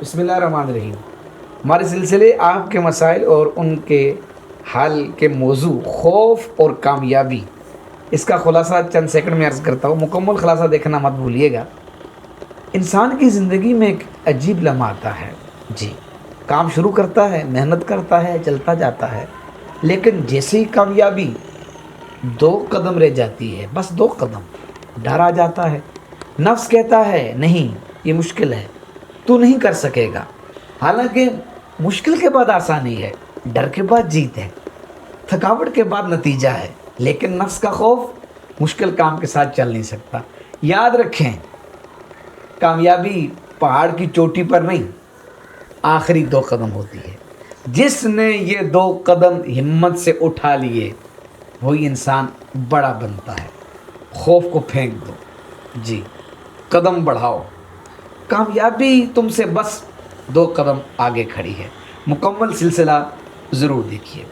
بسم اللہ الرحمن الرحیم. ہمارے سلسلے آپ کے مسائل اور ان کے حل کے موضوع خوف اور کامیابی، اس کا خلاصہ چند سیکنڈ میں عرض کرتا ہوں. مکمل خلاصہ دیکھنا مت بھولیے گا. انسان کی زندگی میں ایک عجیب لمحہ آتا ہے. جی، کام شروع کرتا ہے، محنت کرتا ہے، چلتا جاتا ہے، لیکن جیسے ہی کامیابی 2 قدم رہ جاتی ہے، بس 2 قدم، ڈر آ جاتا ہے. نفس کہتا ہے نہیں، یہ مشکل ہے، تو نہیں کر سکے گا. حالانکہ مشکل کے بعد آسانی ہے، ڈر کے بعد جیت ہے، تھکاوٹ کے بعد نتیجہ ہے. لیکن نفس کا خوف مشکل کام کے ساتھ چل نہیں سکتا. یاد رکھیں، کامیابی پہاڑ کی چوٹی پر نہیں، آخری 2 قدم ہوتی ہے. جس نے یہ 2 قدم ہمت سے اٹھا لیے، وہی انسان بڑا بنتا ہے. خوف کو پھینک دو، جی، قدم بڑھاؤ. کامیابی تم سے بس 2 قدم آگے کھڑی ہے. مکمل سلسلہ ضرور دیکھیے.